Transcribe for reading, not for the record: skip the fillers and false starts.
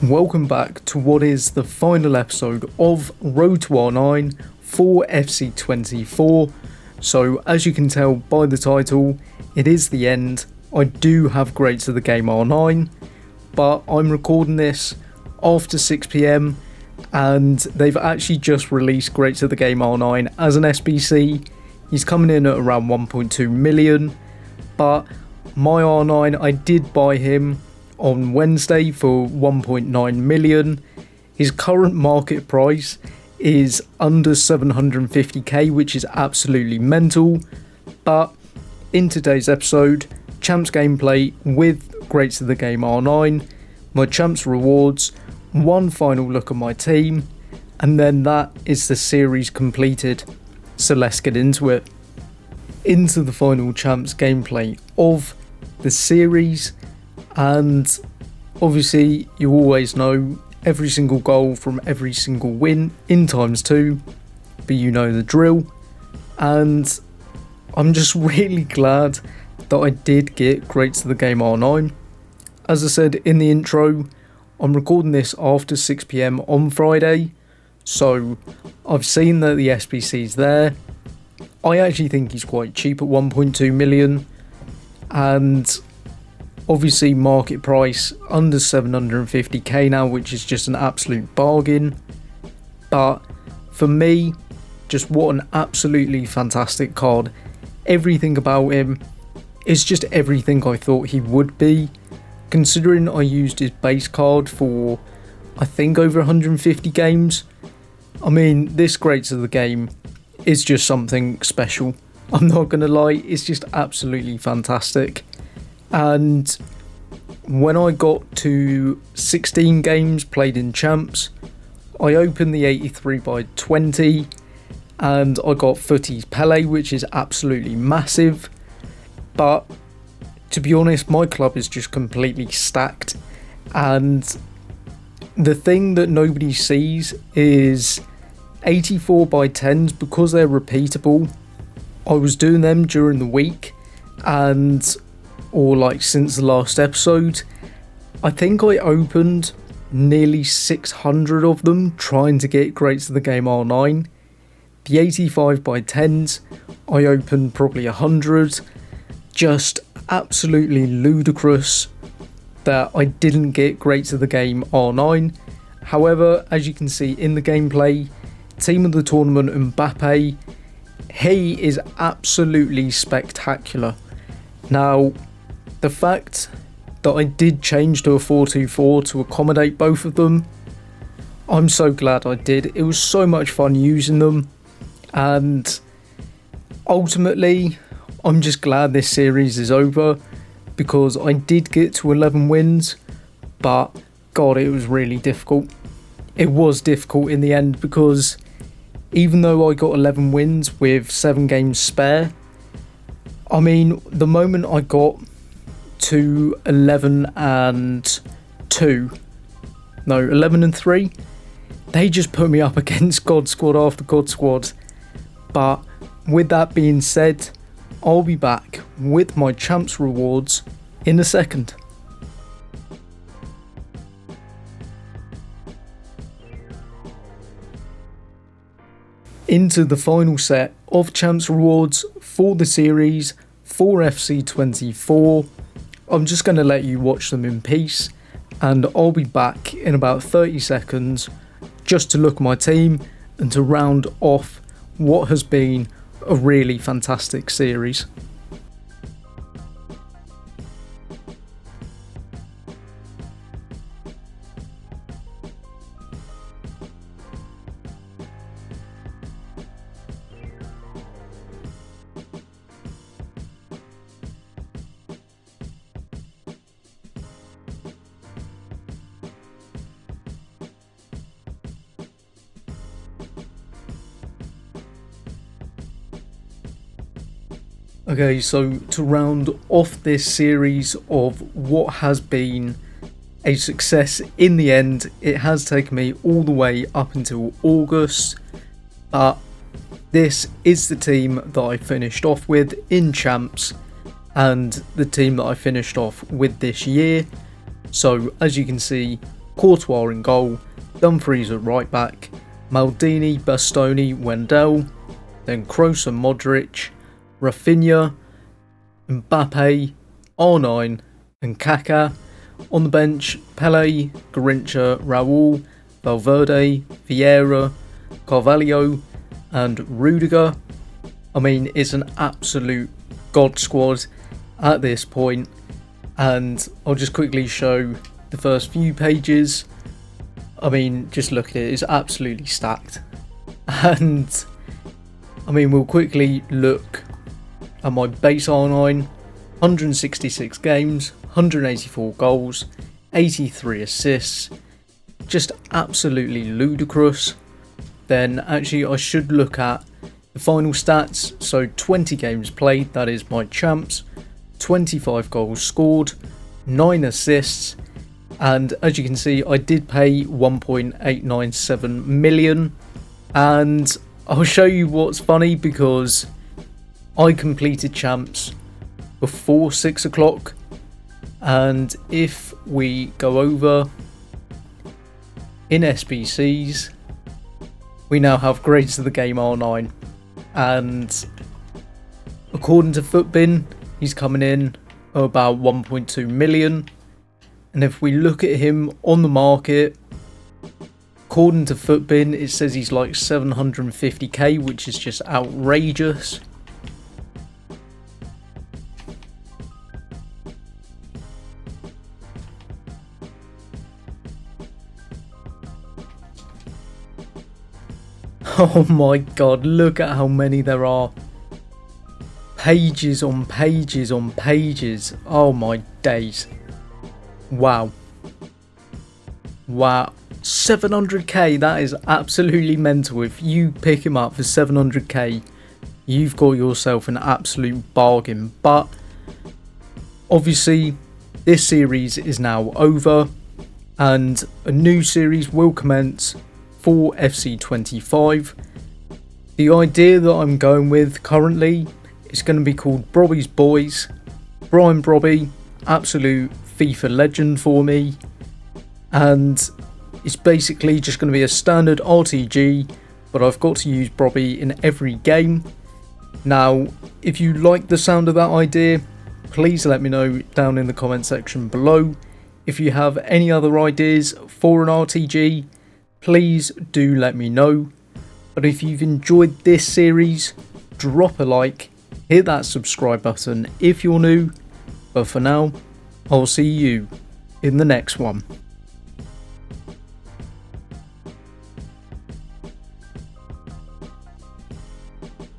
Welcome back to what is the final episode of Road to R9 for FC24. So as you can tell by the title, it is the end. I do have Greats of the Game R9, but I'm recording this after 6 PM and they've actually just released Greats of the Game R9 as an SBC. He's coming in at around 1.2 million, but my R9, I did buy him on Wednesday for 1.9 million. His current market price is under 750k, which is absolutely mental. But in today's episode, Champs gameplay with Greats of the Game R9, my Champs rewards, one final look at my team, and then that is the series completed. So let's get into it. Into the final Champs gameplay of the series. And obviously you always know every single goal from every single win in ×2, but you know the drill. And I'm just really glad that I did get Greats of the Game R9. As I said in the intro, I'm recording this after 6 PM on Friday, so I've seen that the SBC's there. I actually think he's quite cheap at 1.2 million, and obviously market price under 750k now, which is just an absolute bargain. But for me, just what an absolutely fantastic card. Everything about him is just everything I thought he would be, considering I used his base card for I think over 150 games. I mean, this Greats of the Game is just something special. I'm not gonna lie, it's just absolutely fantastic. And when I got to 16 games played in Champs, I opened the 83/20 and I got Footy's Pele, which is absolutely massive. But to be honest, my club is just completely stacked, and the thing that nobody sees is 84/10s, because they're repeatable. I was doing them during the week, and or like since the last episode, I think I opened nearly 600 of them trying to get Greats of the Game R9. The 85/10s, I opened probably 100. Just absolutely ludicrous that I didn't get Greats of the Game R9. However, as you can see in the gameplay, team of the tournament Mbappe, he is absolutely spectacular. Now, the fact that I did change to a 4-2-4 to accommodate both of them, I'm so glad I did. It was so much fun using them, and ultimately I'm just glad this series is over, because I did get to 11 wins, but God, it was really difficult. It was difficult in the end, because even though I got 11 wins with 7 games spare, I mean, the moment I got to 11 and 3, they just put me up against God Squad after God Squad. But with that being said, I'll be back with my Champs rewards in a second. Into the final set of Champs rewards for the series for FC24. I'm just going to let you watch them in peace, and I'll be back in about 30 seconds just to look at my team and to round off what has been a really fantastic series. Okay, so to round off this series of what has been a success in the end, it has taken me all the way up until August, but this is the team that I finished off with in Champs, and the team that I finished off with this year. So as you can see, Courtois in goal, Dumfries at right back, Maldini, Bastoni, Wendell, then Kroos and Modric, Rafinha, Mbappe, R9 and Kaká. On the bench, Pele, Garrincha, Raul, Valverde, Vieira, Carvalho and Rudiger. I mean, it's an absolute god squad at this point, and I'll just quickly show the first few pages. I mean, just look at it, it's absolutely stacked. And I mean, we'll quickly look at my base R9. 166 games, 184 goals, 83 assists, just absolutely ludicrous. Then actually I should look at the final stats. So 20 games played, that is my champs, 25 goals scored, 9 assists, and as you can see I did pay 1.897 million. And I'll show you what's funny, because I completed champs before 6 o'clock, and if we go over in SBCs, we now have grades of the game R9, and according to Footbin he's coming in about 1.2 million, and if we look at him on the market, according to Footbin it says he's like 750k, which is just outrageous. Oh my god, look at how many there are. Pages on pages on pages. Oh my days. Wow. Wow. 700k, that is absolutely mental. If you pick him up for 700k, you've got yourself an absolute bargain. But obviously, this series is now over, and a new series will commence for FC25. The idea that I'm going with currently is going to be called Brobby's Boys. Brian Brobby, absolute FIFA legend for me, and it's basically just going to be a standard RTG, but I've got to use Brobby in every game. Now, if you like the sound of that idea, please let me know down in the comment section below. If you have any other ideas for an RTG, please do let me know. But if you've enjoyed this series, drop a like, hit that subscribe button if you're new. But for now, I'll see you in the next one.